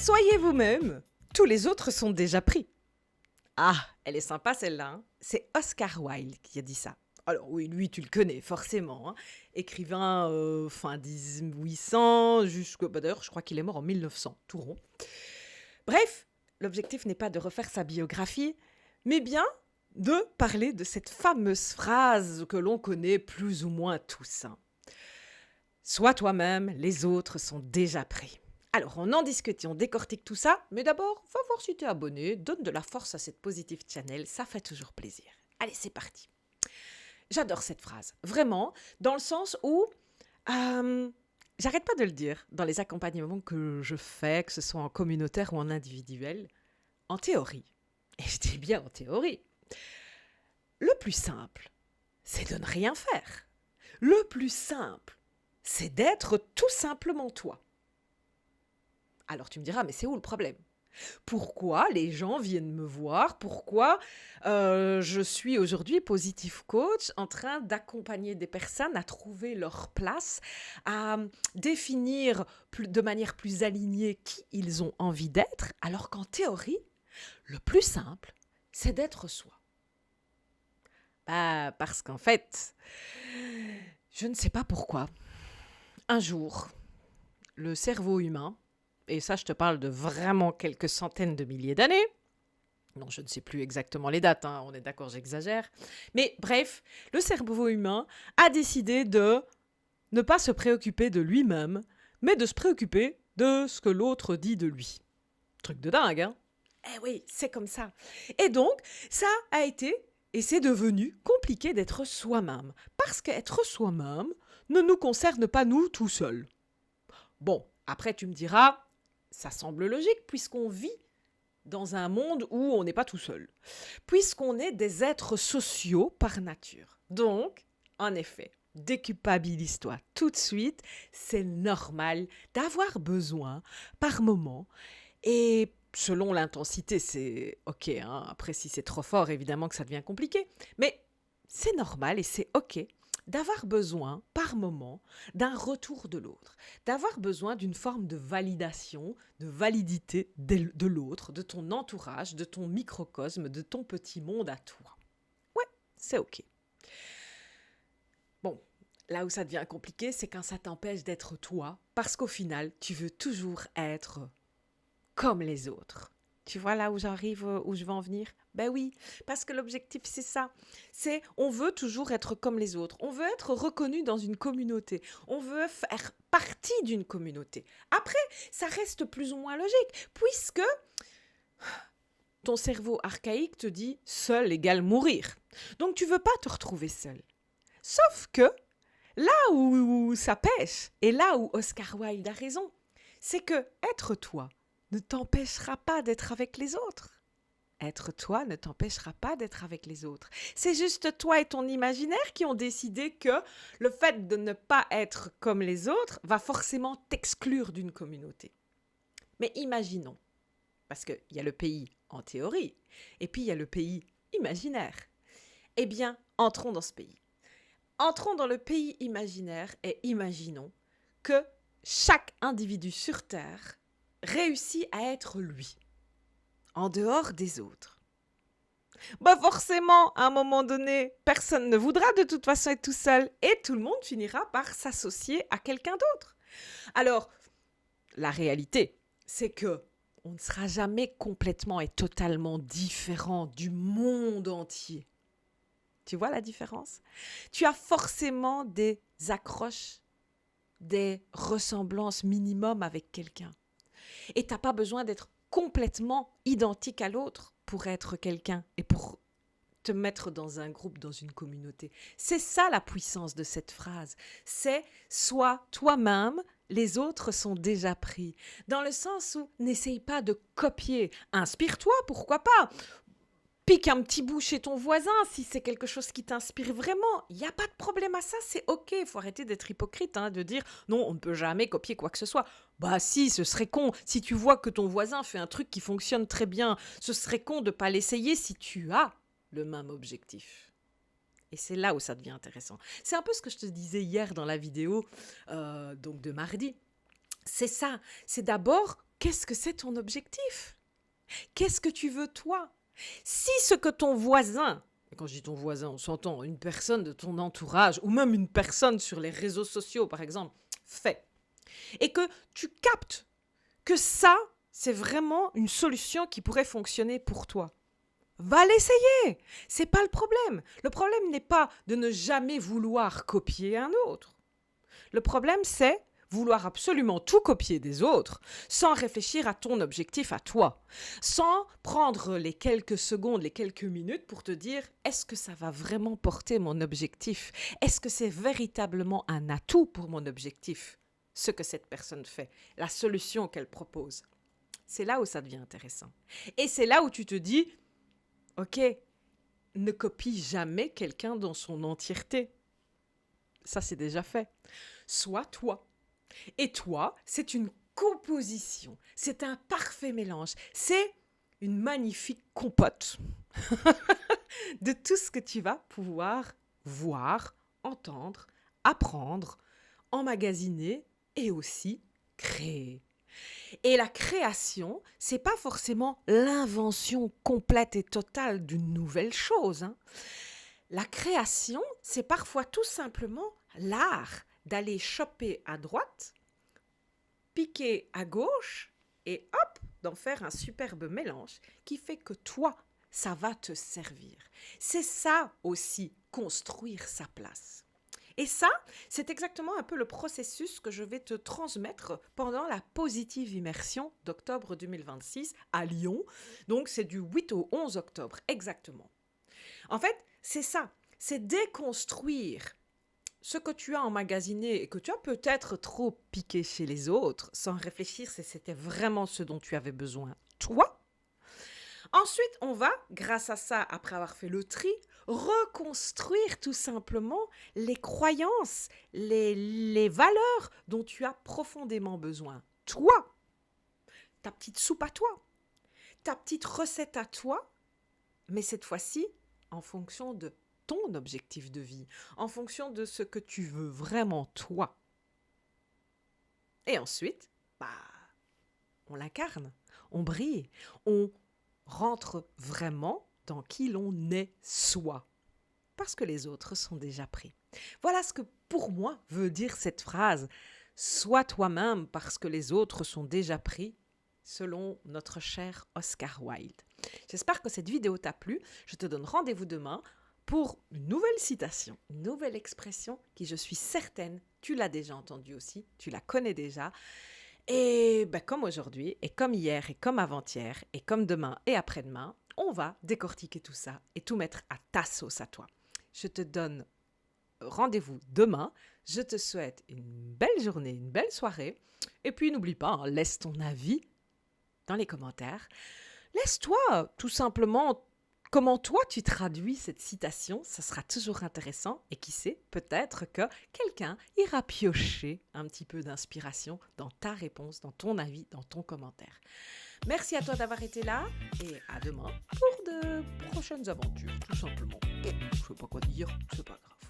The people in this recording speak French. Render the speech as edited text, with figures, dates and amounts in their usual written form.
Soyez vous-même, tous les autres sont déjà pris. Ah, elle est sympa celle-là, hein. C'est Oscar Wilde qui a dit ça. Alors oui, lui tu le connais forcément, hein. Écrivain fin 1800, jusqu'à... d'ailleurs je crois qu'il est mort en 1900, tout rond. Bref, l'objectif n'est pas de refaire sa biographie, mais bien de parler de cette fameuse phrase que l'on connaît plus ou moins tous, hein. Sois toi-même, les autres sont déjà pris. Alors, on en discute et on décortique tout ça, mais d'abord, va voir si t'es abonné, donne de la force à cette Positive Channel, ça fait toujours plaisir. Allez, c'est parti. J'adore cette phrase, vraiment, dans le sens où, j'arrête pas de le dire dans les accompagnements que je fais, que ce soit en communautaire ou en individuel, en théorie, et je dis bien en théorie, le plus simple, c'est de ne rien faire. Le plus simple, c'est d'être tout simplement toi. Alors tu me diras, mais c'est où le problème ? Pourquoi les gens viennent me voir ? Pourquoi je suis aujourd'hui Positive Coach en train d'accompagner des personnes à trouver leur place, à définir de manière plus alignée qui ils ont envie d'être, alors qu'en théorie, le plus simple, c'est d'être soi. Parce qu'en fait, je ne sais pas pourquoi, un jour, le cerveau humain, et ça je te parle de vraiment quelques centaines de milliers d'années, non je ne sais plus exactement les dates, hein, on est d'accord j'exagère, mais bref, le cerveau humain a décidé de ne pas se préoccuper de lui-même, mais de se préoccuper de ce que l'autre dit de lui. Truc de dingue, hein ? Eh oui, c'est comme ça. Et donc, ça a été, et c'est devenu compliqué d'être soi-même, parce qu'être soi-même ne nous concerne pas nous tout seuls. Bon, après tu me diras, ça semble logique puisqu'on vit dans un monde où on n'est pas tout seul, puisqu'on est des êtres sociaux par nature. Donc, en effet, déculpabilise-toi tout de suite, c'est normal d'avoir besoin par moment, et selon l'intensité, c'est ok, hein. Après si c'est trop fort, évidemment que ça devient compliqué, mais c'est normal et c'est ok d'avoir besoin, par moment, d'un retour de l'autre, d'avoir besoin d'une forme de validation, de validité de l'autre, de ton entourage, de ton microcosme, de ton petit monde à toi. Ouais, c'est ok. Bon, là où ça devient compliqué, c'est quand ça t'empêche d'être toi, parce qu'au final, tu veux toujours être comme les autres. Tu vois là où j'arrive, où je veux en venir ? Ben oui, parce que l'objectif c'est ça. C'est on veut toujours être comme les autres. On veut être reconnu dans une communauté. On veut faire partie d'une communauté. Après, ça reste plus ou moins logique, puisque ton cerveau archaïque te dit seul égale mourir. Donc tu veux pas te retrouver seul. Sauf que là où ça pêche, et là où Oscar Wilde a raison, c'est que être toi ne t'empêchera pas d'être avec les autres. Être toi ne t'empêchera pas d'être avec les autres. C'est juste toi et ton imaginaire qui ont décidé que le fait de ne pas être comme les autres va forcément t'exclure d'une communauté. Mais imaginons, parce qu'il y a le pays en théorie, et puis il y a le pays imaginaire. Eh bien, entrons dans ce pays. Entrons dans le pays imaginaire et imaginons que chaque individu sur Terre réussit à être lui, en dehors des autres. Forcément, à un moment donné, personne ne voudra de toute façon être tout seul et tout le monde finira par s'associer à quelqu'un d'autre. Alors, la réalité, c'est que on ne sera jamais complètement et totalement différent du monde entier. Tu vois la différence ? Tu as forcément des accroches, des ressemblances minimum avec quelqu'un. Et tu n'as pas besoin d'être complètement identique à l'autre pour être quelqu'un et pour te mettre dans un groupe, dans une communauté. C'est ça la puissance de cette phrase. C'est sois toi-même, les autres sont déjà pris. Dans le sens où n'essaye pas de copier. Inspire-toi, pourquoi pas ? Pique un petit bout chez ton voisin si c'est quelque chose qui t'inspire vraiment. Il n'y a pas de problème à ça, c'est ok. Il faut arrêter d'être hypocrite, hein, de dire non, on ne peut jamais copier quoi que ce soit. Bah si, ce serait con. Si tu vois que ton voisin fait un truc qui fonctionne très bien, ce serait con de ne pas l'essayer si tu as le même objectif. Et c'est là où ça devient intéressant. C'est un peu ce que je te disais hier dans la vidéo donc de mardi. C'est ça, c'est d'abord qu'est-ce que c'est ton objectif? Qu'est-ce que tu veux toi? Si ce que ton voisin, et quand je dis ton voisin, on s'entend, une personne de ton entourage, ou même une personne sur les réseaux sociaux, par exemple, fait, et que tu captes que ça, c'est vraiment une solution qui pourrait fonctionner pour toi, va l'essayer. C'est pas le problème. Le problème n'est pas de ne jamais vouloir copier un autre. Le problème, c'est vouloir absolument tout copier des autres sans réfléchir à ton objectif à toi, sans prendre les quelques secondes, les quelques minutes pour te dire est-ce que ça va vraiment porter mon objectif? Est-ce que c'est véritablement un atout pour mon objectif, ce que cette personne fait, la solution qu'elle propose? C'est là où ça devient intéressant. Et c'est là où tu te dis ok, ne copie jamais quelqu'un dans son entièreté. Ça, c'est déjà fait. Sois toi. Et toi, c'est une composition. C'est un parfait mélange. C'est une magnifique compote de tout ce que tu vas pouvoir voir, entendre, apprendre, emmagasiner et aussi créer. Et la création, c'est pas forcément l'invention complète et totale d'une nouvelle chose, hein. La création, c'est parfois tout simplement l'art d'aller choper à droite, piquer à gauche et hop, d'en faire un superbe mélange qui fait que toi, ça va te servir. C'est ça aussi, construire sa place. Et ça, c'est exactement un peu le processus que je vais te transmettre pendant la Positive Immersion d'octobre 2026 à Lyon. Donc, c'est du 8 au 11 octobre, exactement. En fait, c'est ça, c'est déconstruire ce que tu as emmagasiné et que tu as peut-être trop piqué chez les autres sans réfléchir si c'était vraiment ce dont tu avais besoin, toi. Ensuite, on va, grâce à ça, après avoir fait le tri, reconstruire tout simplement les croyances, les valeurs dont tu as profondément besoin. Toi, ta petite soupe à toi, ta petite recette à toi, mais cette fois-ci, en fonction de ton objectif de vie, en fonction de ce que tu veux vraiment toi. Et ensuite, on l'incarne, on brille, on rentre vraiment dans qui l'on est soi, parce que les autres sont déjà pris. Voilà ce que pour moi veut dire cette phrase « Sois toi-même parce que les autres sont déjà pris », selon notre cher Oscar Wilde. J'espère que cette vidéo t'a plu. Je te donne rendez-vous demain pour une nouvelle citation, une nouvelle expression qui, je suis certaine, tu l'as déjà entendue aussi, tu la connais déjà. Et comme aujourd'hui, et comme hier, et comme avant-hier, et comme demain et après-demain, on va décortiquer tout ça et tout mettre à ta sauce à toi. Je te donne rendez-vous demain. Je te souhaite une belle journée, une belle soirée. Et puis n'oublie pas, hein, laisse ton avis dans les commentaires. Laisse-toi tout simplement comment toi tu traduis cette citation, ça sera toujours intéressant et qui sait, peut-être que quelqu'un ira piocher un petit peu d'inspiration dans ta réponse, dans ton avis, dans ton commentaire. Merci à toi d'avoir été là et à demain pour de prochaines aventures, tout simplement. Je ne sais pas quoi dire, c'est pas grave.